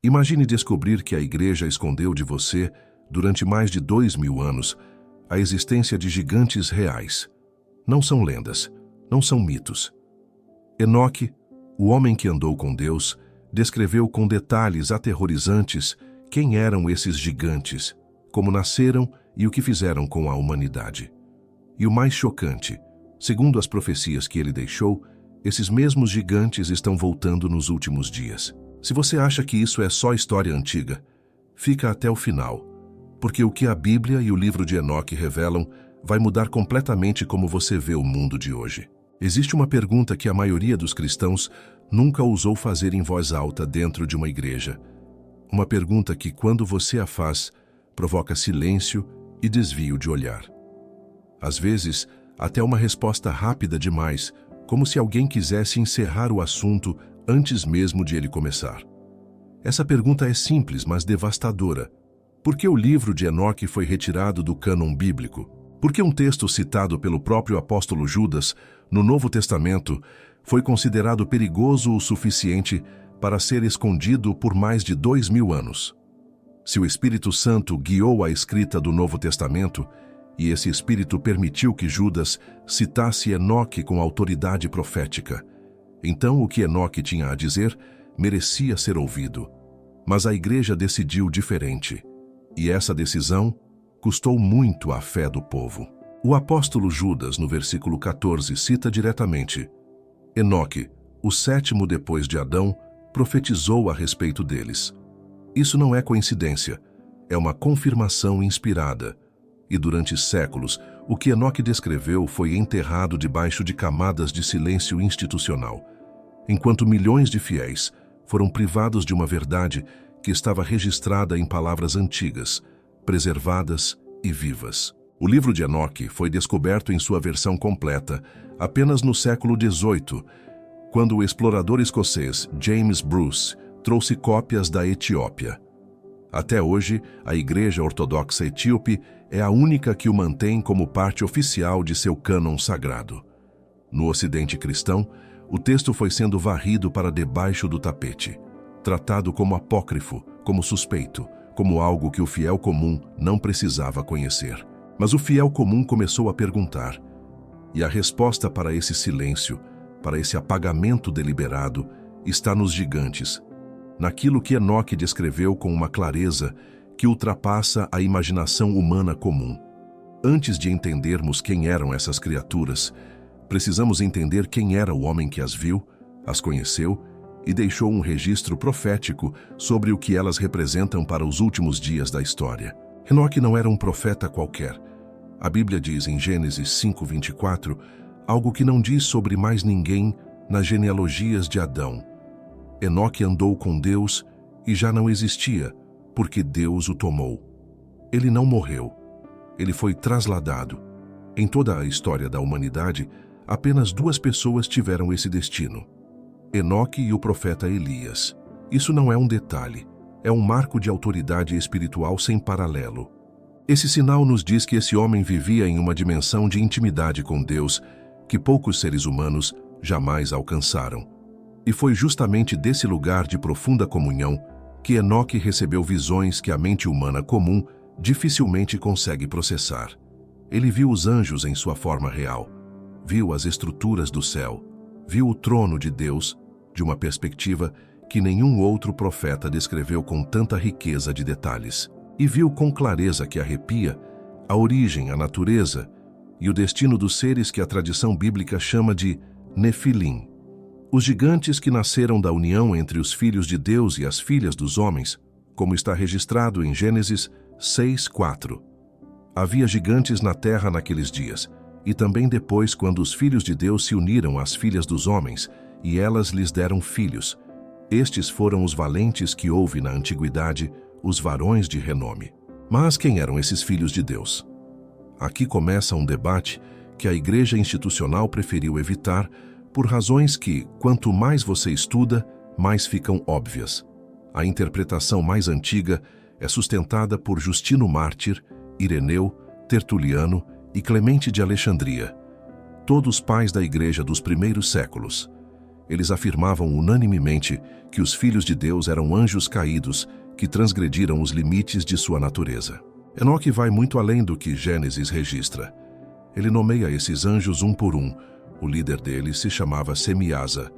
Imagine descobrir que a igreja escondeu de você, durante mais de 2000 anos, a existência de gigantes reais. Não são lendas, não são mitos. Enoque, o homem que andou com Deus, descreveu com detalhes aterrorizantes quem eram esses gigantes, como nasceram e o que fizeram com a humanidade. E o mais chocante, segundo as profecias que ele deixou, esses mesmos gigantes estão voltando nos últimos dias. Se você acha que isso é só história antiga, fica até o final, porque o que a Bíblia e o livro de Enoque revelam vai mudar completamente como você vê o mundo de hoje. Existe uma pergunta que a maioria dos cristãos nunca ousou fazer em voz alta dentro de uma igreja. Uma pergunta que, quando você a faz, provoca silêncio e desvio de olhar. Às vezes, até uma resposta rápida demais, como se alguém quisesse encerrar o assunto antes mesmo de ele começar. Essa pergunta é simples, mas devastadora. Por que o livro de Enoque foi retirado do cânon bíblico? Por que um texto citado pelo próprio apóstolo Judas, no Novo Testamento, foi considerado perigoso o suficiente para ser escondido por mais de 2000 anos? Se o Espírito Santo guiou a escrita do Novo Testamento, e esse Espírito permitiu que Judas citasse Enoque com autoridade profética, então o que Enoque tinha a dizer merecia ser ouvido. Mas a igreja decidiu diferente, e essa decisão custou muito à fé do povo. O apóstolo Judas, no versículo 14, cita diretamente: Enoque, o sétimo depois de Adão, profetizou a respeito deles. Isso não é coincidência, é uma confirmação inspirada. E durante séculos, o que Enoque descreveu foi enterrado debaixo de camadas de silêncio institucional, enquanto milhões de fiéis foram privados de uma verdade que estava registrada em palavras antigas, preservadas e vivas. O livro de Enoque foi descoberto em sua versão completa apenas no século XVIII, quando o explorador escocês James Bruce trouxe cópias da Etiópia. Até hoje, a Igreja Ortodoxa Etíope é a única que o mantém como parte oficial de seu cânon sagrado. No Ocidente cristão, o texto foi sendo varrido para debaixo do tapete, tratado como apócrifo, como suspeito, como algo que o fiel comum não precisava conhecer. Mas o fiel comum começou a perguntar, e a resposta para esse silêncio, para esse apagamento deliberado, está nos gigantes, naquilo que Enoque descreveu com uma clareza que ultrapassa a imaginação humana comum. Antes de entendermos quem eram essas criaturas, precisamos entender quem era o homem que as viu, as conheceu e deixou um registro profético sobre o que elas representam para os últimos dias da história. Enoque não era um profeta qualquer. A Bíblia diz em Gênesis 5:24 algo que não diz sobre mais ninguém nas genealogias de Adão. Enoque andou com Deus e já não existia, porque Deus o tomou. Ele não morreu. Ele foi trasladado. Em toda a história da humanidade, apenas 2 pessoas tiveram esse destino: Enoque e o profeta Elias. Isso não é um detalhe, é um marco de autoridade espiritual sem paralelo. Esse sinal nos diz que esse homem vivia em uma dimensão de intimidade com Deus que poucos seres humanos jamais alcançaram. E foi justamente desse lugar de profunda comunhão que Enoque recebeu visões que a mente humana comum dificilmente consegue processar. Ele viu os anjos em sua forma real, viu as estruturas do céu, viu o trono de Deus de uma perspectiva que nenhum outro profeta descreveu com tanta riqueza de detalhes, e viu com clareza que arrepia a origem, a natureza e o destino dos seres que a tradição bíblica chama de Nefilim. Os gigantes que nasceram da união entre os filhos de Deus e as filhas dos homens, como está registrado em Gênesis 6:4. Havia gigantes na terra naqueles dias, e também depois quando os filhos de Deus se uniram às filhas dos homens, e elas lhes deram filhos. Estes foram os valentes que houve na antiguidade, os varões de renome. Mas quem eram esses filhos de Deus? Aqui começa um debate que a igreja institucional preferiu evitar por razões que, quanto mais você estuda, mais ficam óbvias. A interpretação mais antiga é sustentada por Justino Mártir, Ireneu, Tertuliano e Clemente de Alexandria, todos pais da igreja dos primeiros séculos. Eles afirmavam unanimemente que os filhos de Deus eram anjos caídos que transgrediram os limites de sua natureza. Enoque vai muito além do que Gênesis registra. Ele nomeia esses anjos um por um. O líder deles se chamava Semiasa,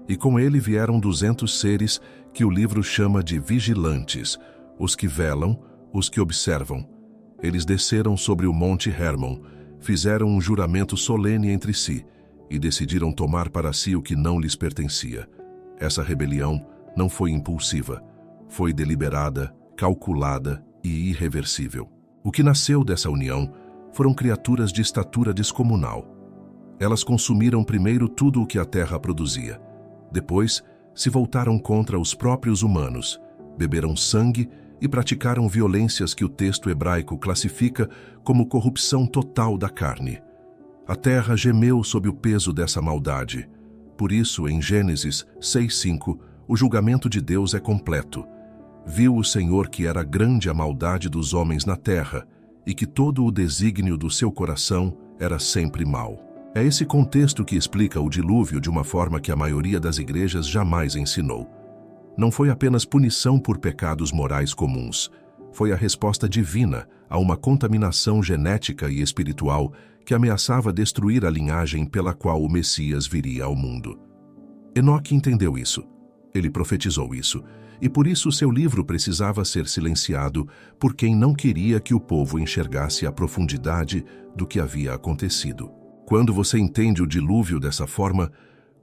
e com ele vieram 200 seres que o livro chama de vigilantes, os que velam, os que observam. Eles desceram sobre o monte Hermon, fizeram um juramento solene entre si e decidiram tomar para si o que não lhes pertencia. Essa rebelião não foi impulsiva, foi deliberada, calculada e irreversível. O que nasceu dessa união foram criaturas de estatura descomunal. Elas consumiram primeiro tudo o que a terra produzia. Depois, se voltaram contra os próprios humanos, beberam sangue e praticaram violências que o texto hebraico classifica como corrupção total da carne. A terra gemeu sob o peso dessa maldade. Por isso, em Gênesis 6:5, o julgamento de Deus é completo. Viu o Senhor que era grande a maldade dos homens na terra e que todo o desígnio do seu coração era sempre mau. É esse contexto que explica o dilúvio de uma forma que a maioria das igrejas jamais ensinou. Não foi apenas punição por pecados morais comuns. Foi a resposta divina a uma contaminação genética e espiritual que ameaçava destruir a linhagem pela qual o Messias viria ao mundo. Enoque entendeu isso. Ele profetizou isso. E por isso seu livro precisava ser silenciado por quem não queria que o povo enxergasse a profundidade do que havia acontecido. Quando você entende o dilúvio dessa forma,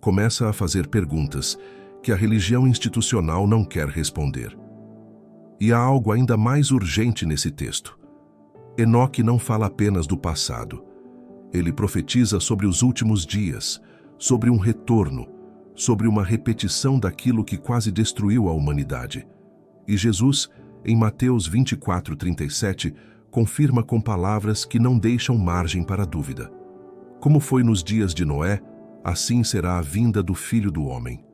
começa a fazer perguntas que a religião institucional não quer responder. E há algo ainda mais urgente nesse texto. Enoque não fala apenas do passado. Ele profetiza sobre os últimos dias, sobre um retorno, sobre uma repetição daquilo que quase destruiu a humanidade. E Jesus, em Mateus 24:37, confirma com palavras que não deixam margem para dúvida. Como foi nos dias de Noé, assim será a vinda do Filho do Homem.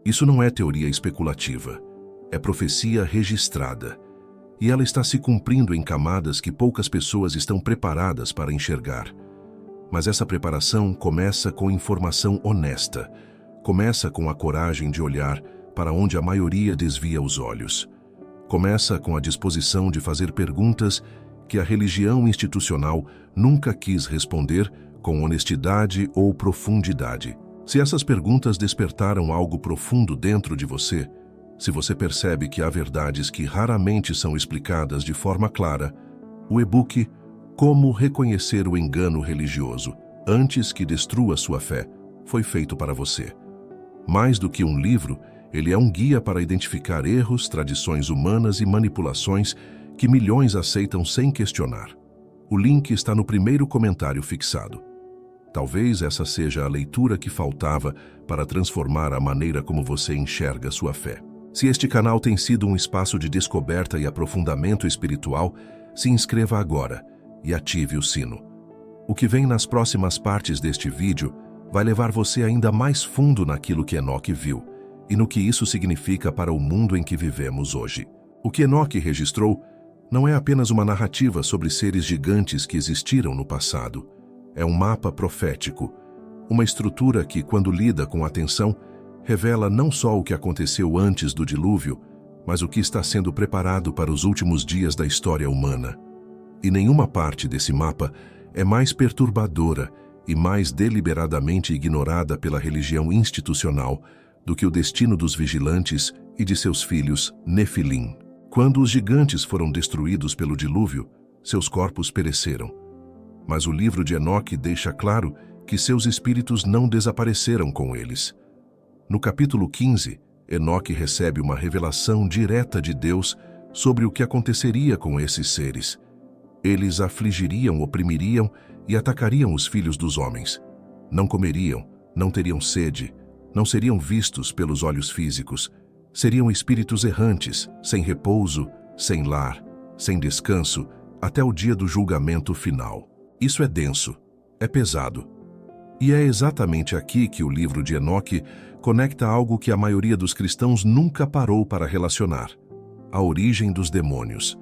Isso não é teoria especulativa, é profecia registrada. E ela está se cumprindo em camadas que poucas pessoas estão preparadas para enxergar. Mas essa preparação começa com informação honesta, começa com a coragem de olhar para onde a maioria desvia os olhos. Começa com a disposição de fazer perguntas que a religião institucional nunca quis responder com honestidade ou profundidade. Se essas perguntas despertaram algo profundo dentro de você, se você percebe que há verdades que raramente são explicadas de forma clara, o e-book Como Reconhecer o Engano Religioso Antes que Destrua Sua Fé foi feito para você. Mais do que um livro, ele é um guia para identificar erros, tradições humanas e manipulações que milhões aceitam sem questionar. O link está no primeiro comentário fixado. Talvez essa seja a leitura que faltava para transformar a maneira como você enxerga sua fé. Se este canal tem sido um espaço de descoberta e aprofundamento espiritual, se inscreva agora e ative o sino. O que vem nas próximas partes deste vídeo vai levar você ainda mais fundo naquilo que Enoque viu e no que isso significa para o mundo em que vivemos hoje. O que Enoque registrou não é apenas uma narrativa sobre seres gigantes que existiram no passado. É um mapa profético, uma estrutura que, quando lida com atenção, revela não só o que aconteceu antes do dilúvio, mas o que está sendo preparado para os últimos dias da história humana. E nenhuma parte desse mapa é mais perturbadora e mais deliberadamente ignorada pela religião institucional do que o destino dos vigilantes e de seus filhos Nefilim. Quando os gigantes foram destruídos pelo dilúvio, seus corpos pereceram. Mas o livro de Enoque deixa claro que seus espíritos não desapareceram com eles. No capítulo 15, Enoque recebe uma revelação direta de Deus sobre o que aconteceria com esses seres. Eles afligiriam, oprimiriam e atacariam os filhos dos homens. Não comeriam, não teriam sede, não seriam vistos pelos olhos físicos. Seriam espíritos errantes, sem repouso, sem lar, sem descanso, até o dia do julgamento final. Isso é denso, é pesado. E é exatamente aqui que o livro de Enoque conecta algo que a maioria dos cristãos nunca parou para relacionar: a origem dos demônios.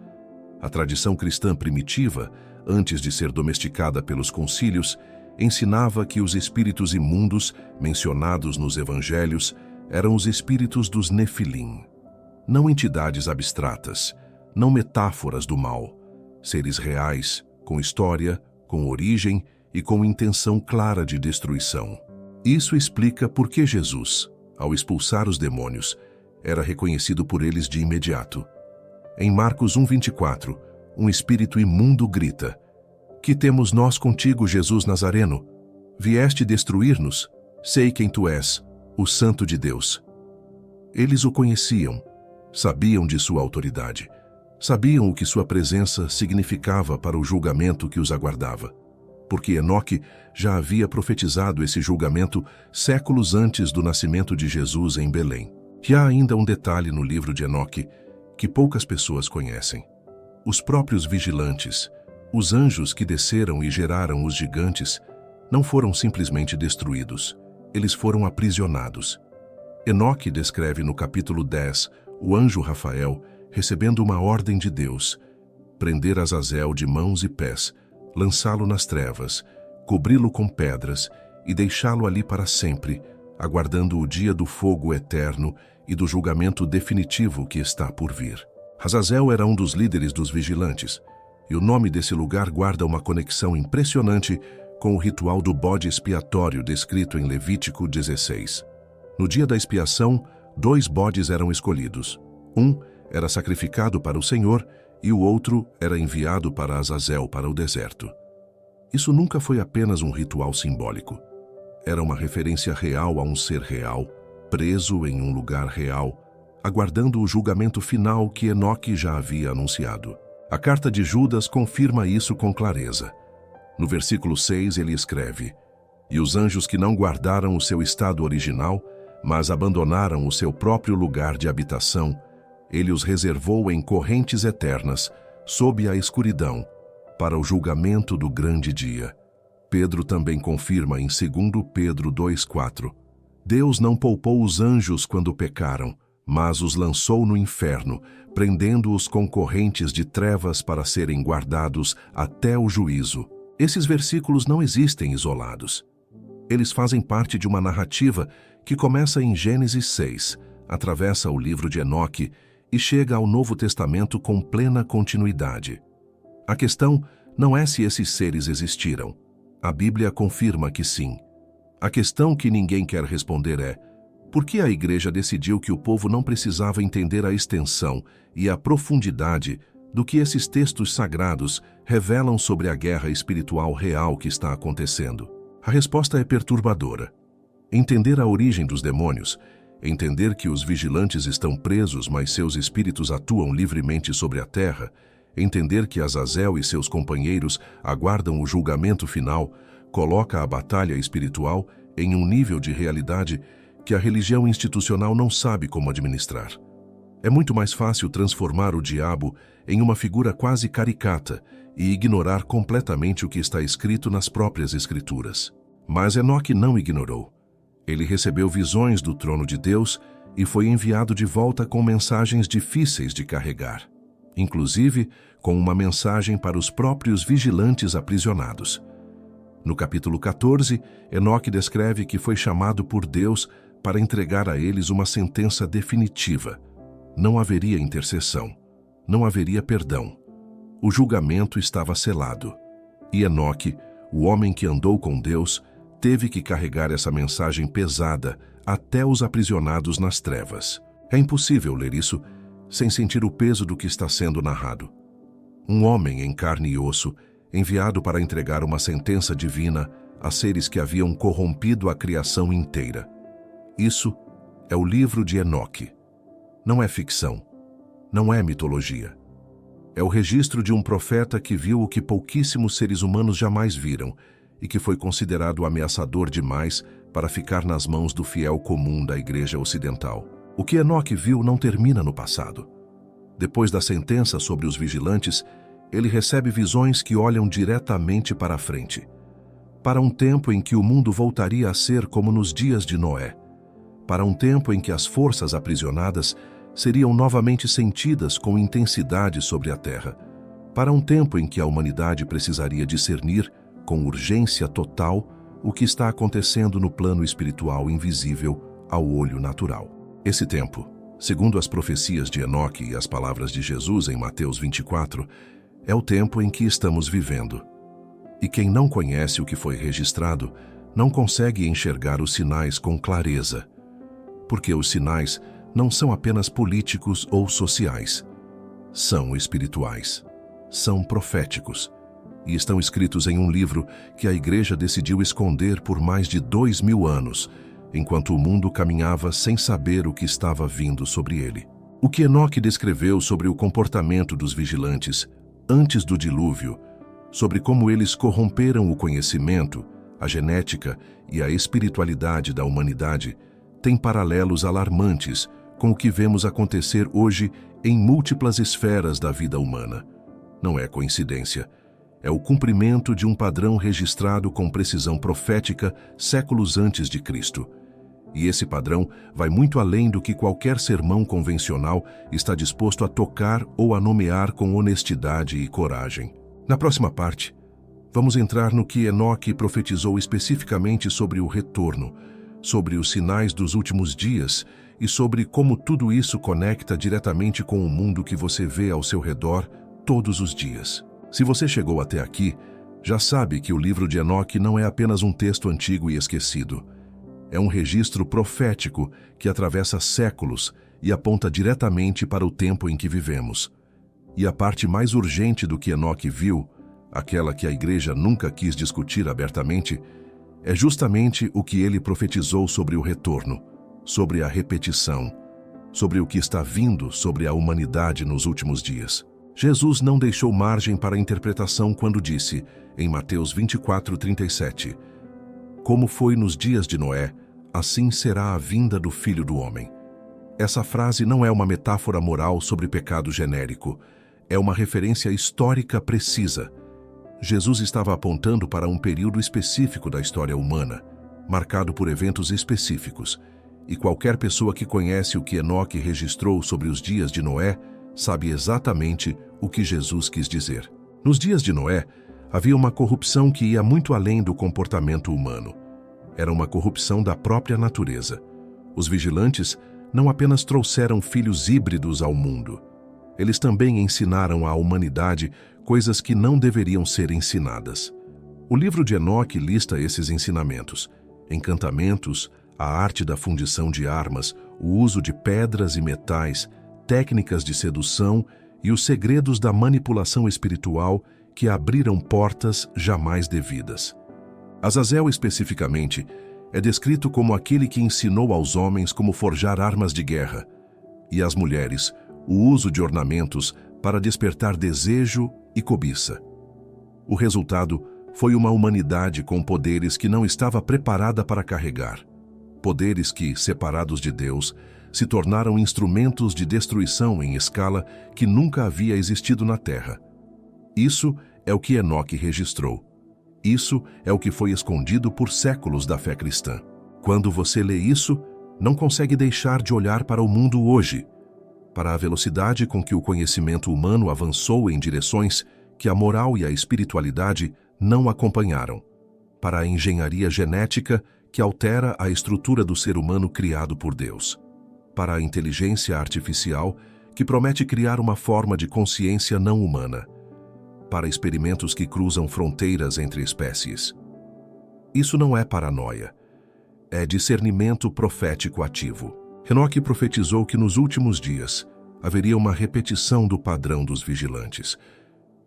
A tradição cristã primitiva, antes de ser domesticada pelos concílios, ensinava que os espíritos imundos, mencionados nos evangelhos, eram os espíritos dos Nefilim. Não entidades abstratas, não metáforas do mal, seres reais, com história, com origem e com intenção clara de destruição. Isso explica por que Jesus, ao expulsar os demônios, era reconhecido por eles de imediato. Em Marcos 1:24, um espírito imundo grita: "Que temos nós contigo, Jesus Nazareno? Vieste destruir-nos? Sei quem tu és, o Santo de Deus." Eles o conheciam, sabiam de sua autoridade, sabiam o que sua presença significava para o julgamento que os aguardava, porque Enoque já havia profetizado esse julgamento séculos antes do nascimento de Jesus em Belém. E há ainda um detalhe no livro de Enoque que poucas pessoas conhecem. Os próprios vigilantes, os anjos que desceram e geraram os gigantes, não foram simplesmente destruídos, eles foram aprisionados. Enoque descreve no capítulo 10 o anjo Rafael recebendo uma ordem de Deus: prender Azazel de mãos e pés, lançá-lo nas trevas, cobri-lo com pedras e deixá-lo ali para sempre, aguardando o dia do fogo eterno e do julgamento definitivo que está por vir. Azazel era um dos líderes dos vigilantes, e o nome desse lugar guarda uma conexão impressionante com o ritual do bode expiatório descrito em Levítico 16. No dia da expiação, 2 bodes eram escolhidos. Um era sacrificado para o Senhor e o outro era enviado para Azazel, para o deserto. Isso nunca foi apenas um ritual simbólico. Era uma referência real a um ser real, preso em um lugar real, aguardando o julgamento final que Enoque já havia anunciado. A carta de Judas confirma isso com clareza. No versículo 6 ele escreve: "E os anjos que não guardaram o seu estado original, mas abandonaram o seu próprio lugar de habitação, ele os reservou em correntes eternas, sob a escuridão, para o julgamento do grande dia." Pedro também confirma em 2 Pedro 2:4: "Deus não poupou os anjos quando pecaram, mas os lançou no inferno, prendendo-os com correntes de trevas para serem guardados até o juízo." Esses versículos não existem isolados. Eles fazem parte de uma narrativa que começa em Gênesis 6, atravessa o livro de Enoque e chega ao Novo Testamento com plena continuidade. A questão não é se esses seres existiram. A Bíblia confirma que sim. A questão que ninguém quer responder é: por que a Igreja decidiu que o povo não precisava entender a extensão e a profundidade do que esses textos sagrados revelam sobre a guerra espiritual real que está acontecendo? A resposta é perturbadora. Entender a origem dos demônios, entender que os vigilantes estão presos, mas seus espíritos atuam livremente sobre a terra, entender que Azazel e seus companheiros aguardam o julgamento final, coloca a batalha espiritual em um nível de realidade que a religião institucional não sabe como administrar. É muito mais fácil transformar o diabo em uma figura quase caricata e ignorar completamente o que está escrito nas próprias Escrituras. Mas Enoque não ignorou. Ele recebeu visões do trono de Deus e foi enviado de volta com mensagens difíceis de carregar, inclusive com uma mensagem para os próprios vigilantes aprisionados. No capítulo 14, Enoque descreve que foi chamado por Deus para entregar a eles uma sentença definitiva. Não haveria intercessão, não haveria perdão. O julgamento estava selado. E Enoque, o homem que andou com Deus, teve que carregar essa mensagem pesada até os aprisionados nas trevas. É impossível ler isso sem sentir o peso do que está sendo narrado. Um homem em carne e osso, enviado para entregar uma sentença divina a seres que haviam corrompido a criação inteira. Isso é o livro de Enoque. Não é ficção, não é mitologia. É o registro de um profeta que viu o que pouquíssimos seres humanos jamais viram e que foi considerado ameaçador demais para ficar nas mãos do fiel comum da Igreja Ocidental. O que Enoque viu não termina no passado. Depois da sentença sobre os vigilantes, ele recebe visões que olham diretamente para a frente, para um tempo em que o mundo voltaria a ser como nos dias de Noé, para um tempo em que as forças aprisionadas seriam novamente sentidas com intensidade sobre a terra, para um tempo em que a humanidade precisaria discernir com urgência total, o que está acontecendo no plano espiritual invisível ao olho natural. Esse tempo, segundo as profecias de Enoque e as palavras de Jesus em Mateus 24, é o tempo em que estamos vivendo. E quem não conhece o que foi registrado, não consegue enxergar os sinais com clareza, porque os sinais não são apenas políticos ou sociais. São espirituais, são proféticos, e estão escritos em um livro que a Igreja decidiu esconder por mais de 2000 anos, enquanto o mundo caminhava sem saber o que estava vindo sobre ele. O que Enoque descreveu sobre o comportamento dos vigilantes antes do dilúvio, sobre como eles corromperam o conhecimento, a genética e a espiritualidade da humanidade, tem paralelos alarmantes com o que vemos acontecer hoje em múltiplas esferas da vida humana. Não é coincidência. É o cumprimento de um padrão registrado com precisão profética séculos antes de Cristo. E esse padrão vai muito além do que qualquer sermão convencional está disposto a tocar ou a nomear com honestidade e coragem. Na próxima parte, vamos entrar no que Enoque profetizou especificamente sobre o retorno, sobre os sinais dos últimos dias e sobre como tudo isso conecta diretamente com o mundo que você vê ao seu redor todos os dias. Se você chegou até aqui, já sabe que o livro de Enoque não é apenas um texto antigo e esquecido. É um registro profético que atravessa séculos e aponta diretamente para o tempo em que vivemos. E a parte mais urgente do que Enoque viu, aquela que a Igreja nunca quis discutir abertamente, é justamente o que ele profetizou sobre o retorno, sobre a repetição, sobre o que está vindo sobre a humanidade nos últimos dias. Jesus não deixou margem para interpretação quando disse, em Mateus 24:37, como foi nos dias de Noé, assim será a vinda do Filho do Homem. Essa frase não é uma metáfora moral sobre pecado genérico, é uma referência histórica precisa. Jesus estava apontando para um período específico da história humana, marcado por eventos específicos, e qualquer pessoa que conhece o que Enoque registrou sobre os dias de Noé sabe exatamente o que Jesus quis dizer. Nos dias de Noé, havia uma corrupção que ia muito além do comportamento humano. Era uma corrupção da própria natureza. Os vigilantes não apenas trouxeram filhos híbridos ao mundo, eles também ensinaram à humanidade coisas que não deveriam ser ensinadas. O livro de Enoque lista esses ensinamentos: encantamentos, a arte da fundição de armas, o uso de pedras e metais, técnicas de sedução e os segredos da manipulação espiritual que abriram portas jamais devidas. Azazel, especificamente, é descrito como aquele que ensinou aos homens como forjar armas de guerra, e às mulheres o uso de ornamentos para despertar desejo e cobiça. O resultado foi uma humanidade com poderes que não estava preparada para carregar. Poderes que, separados de Deus, se tornaram instrumentos de destruição em escala que nunca havia existido na Terra. Isso é o que Enoque registrou. Isso é o que foi escondido por séculos da fé cristã. Quando você lê isso, não consegue deixar de olhar para o mundo hoje, para a velocidade com que o conhecimento humano avançou em direções que a moral e a espiritualidade não acompanharam, para a engenharia genética que altera a estrutura do ser humano criado por Deus, para a inteligência artificial que promete criar uma forma de consciência não humana, para experimentos que cruzam fronteiras entre espécies. Isso não é paranoia, é discernimento profético ativo. Enoque profetizou que nos últimos dias haveria uma repetição do padrão dos vigilantes.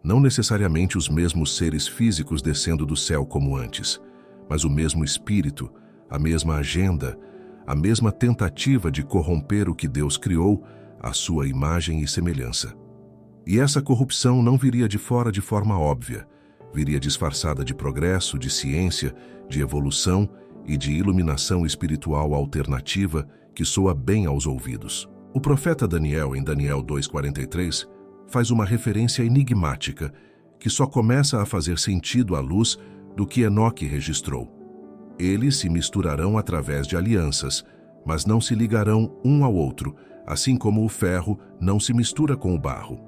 Não necessariamente os mesmos seres físicos descendo do céu como antes, mas o mesmo espírito, a mesma agenda, a mesma tentativa de corromper o que Deus criou, à sua imagem e semelhança. E essa corrupção não viria de fora de forma óbvia, viria disfarçada de progresso, de ciência, de evolução e de iluminação espiritual alternativa que soa bem aos ouvidos. O profeta Daniel, em Daniel 2:43, faz uma referência enigmática que só começa a fazer sentido à luz do que Enoque registrou. Eles se misturarão através de alianças, mas não se ligarão um ao outro, assim como o ferro não se mistura com o barro.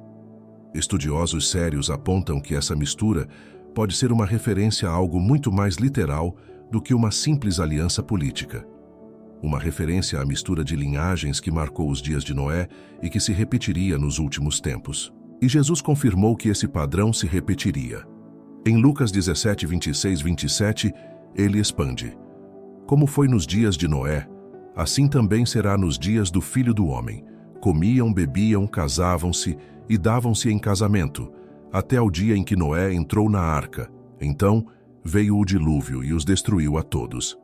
Estudiosos sérios apontam que essa mistura pode ser uma referência a algo muito mais literal do que uma simples aliança política. Uma referência à mistura de linhagens que marcou os dias de Noé e que se repetiria nos últimos tempos. E Jesus confirmou que esse padrão se repetiria. Em Lucas 17, 26, 27, ele expande: Como foi nos dias de Noé, assim também será nos dias do Filho do Homem. Comiam, bebiam, casavam-se e davam-se em casamento, até o dia em que Noé entrou na arca. Então veio o dilúvio e os destruiu a todos.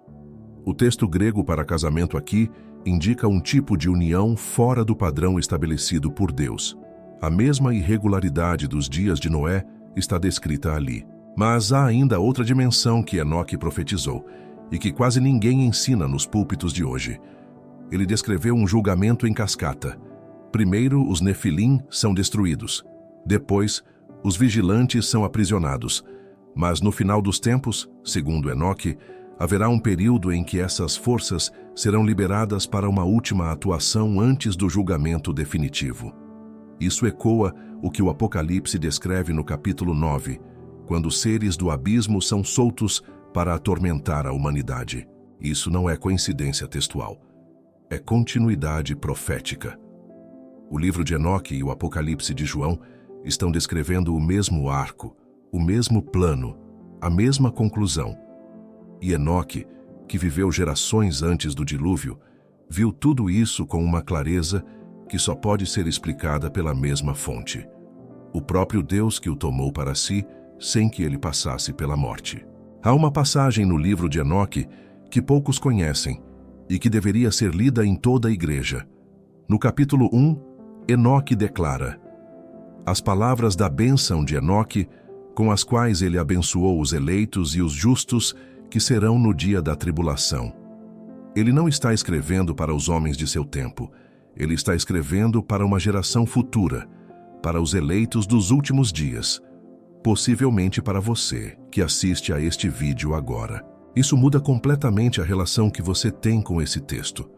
O texto grego para casamento aqui indica um tipo de união fora do padrão estabelecido por Deus. A mesma irregularidade dos dias de Noé está descrita ali. Mas há ainda outra dimensão que Enoque profetizou e que quase ninguém ensina nos púlpitos de hoje. Ele descreveu um julgamento em cascata. Primeiro, os Nefilim são destruídos. Depois, os vigilantes são aprisionados. Mas no final dos tempos, segundo Enoque, haverá um período em que essas forças serão liberadas para uma última atuação antes do julgamento definitivo. Isso ecoa o que o Apocalipse descreve no capítulo 9, quando os seres do abismo são soltos para atormentar a humanidade. Isso não é coincidência textual. É continuidade profética. O livro de Enoque e o Apocalipse de João estão descrevendo o mesmo arco, o mesmo plano, a mesma conclusão. E Enoque, que viveu gerações antes do dilúvio, viu tudo isso com uma clareza que só pode ser explicada pela mesma fonte: o próprio Deus que o tomou para si, sem que ele passasse pela morte. Há uma passagem no livro de Enoque que poucos conhecem e que deveria ser lida em toda a igreja. No capítulo 1, Enoque declara: As palavras da bênção de Enoque, com as quais ele abençoou os eleitos e os justos que serão no dia da tribulação. Ele não está escrevendo para os homens de seu tempo. Ele está escrevendo para uma geração futura, para os eleitos dos últimos dias, possivelmente para você, que assiste a este vídeo agora. Isso muda completamente a relação que você tem com esse texto.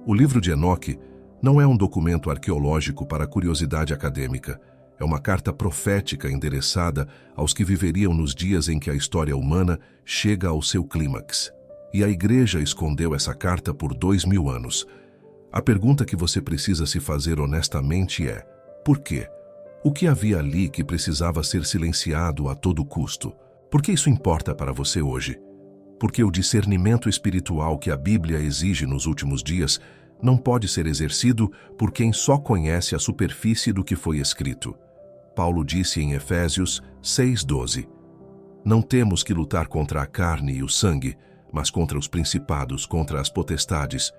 O livro de Enoque não é um documento arqueológico para curiosidade acadêmica. É uma carta profética endereçada aos que viveriam nos dias em que a história humana chega ao seu clímax. E a igreja escondeu essa carta por 2000 anos. A pergunta que você precisa se fazer honestamente é: por quê? O que havia ali que precisava ser silenciado a todo custo? Por que isso importa para você hoje? Porque o discernimento espiritual que a Bíblia exige nos últimos dias não pode ser exercido por quem só conhece a superfície do que foi escrito. Paulo disse em Efésios 6:12: Não temos que lutar contra a carne e o sangue, mas contra os principados, contra as potestades,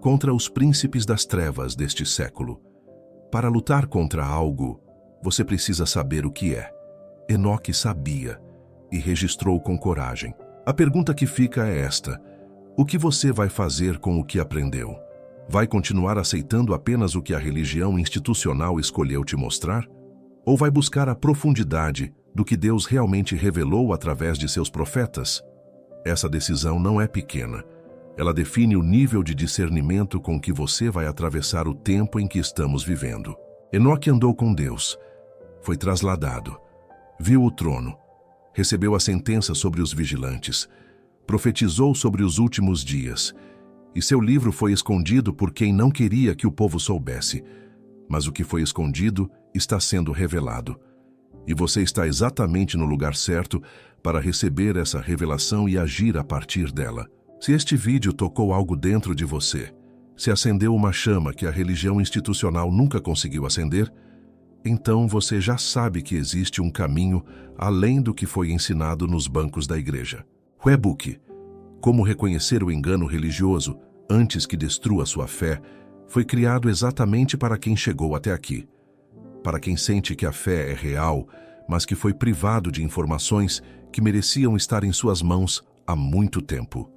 contra os príncipes das trevas deste século. Para lutar contra algo, você precisa saber o que é. Enoque sabia e registrou com coragem. A pergunta que fica é esta: o que você vai fazer com o que aprendeu? Vai continuar aceitando apenas o que a religião institucional escolheu te mostrar? Ou vai buscar a profundidade do que Deus realmente revelou através de seus profetas? Essa decisão não é pequena. Ela define o nível de discernimento com que você vai atravessar o tempo em que estamos vivendo. Enoque andou com Deus, foi trasladado, viu o trono, recebeu a sentença sobre os vigilantes, profetizou sobre os últimos dias, e seu livro foi escondido por quem não queria que o povo soubesse. Mas o que foi escondido está sendo revelado. E você está exatamente no lugar certo para receber essa revelação e agir a partir dela. Se este vídeo tocou algo dentro de você, se acendeu uma chama que a religião institucional nunca conseguiu acender, então você já sabe que existe um caminho além do que foi ensinado nos bancos da igreja. O e-book Como Reconhecer o Engano Religioso Antes que Destrua Sua Fé foi criado exatamente para quem chegou até aqui. Para quem sente que a fé é real, mas que foi privado de informações que mereciam estar em suas mãos há muito tempo.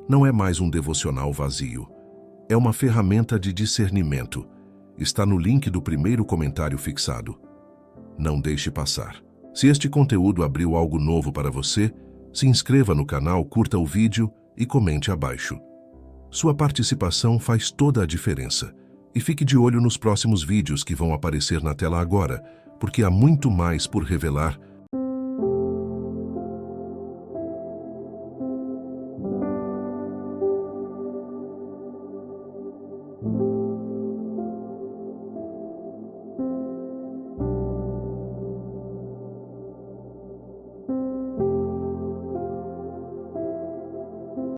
Não é mais um devocional vazio. É uma ferramenta de discernimento. Está no link do primeiro comentário fixado. Não deixe passar. Se este conteúdo abriu algo novo para você, se inscreva no canal, curta o vídeo e comente abaixo. Sua participação faz toda a diferença. E fique de olho nos próximos vídeos que vão aparecer na tela agora, porque há muito mais por revelar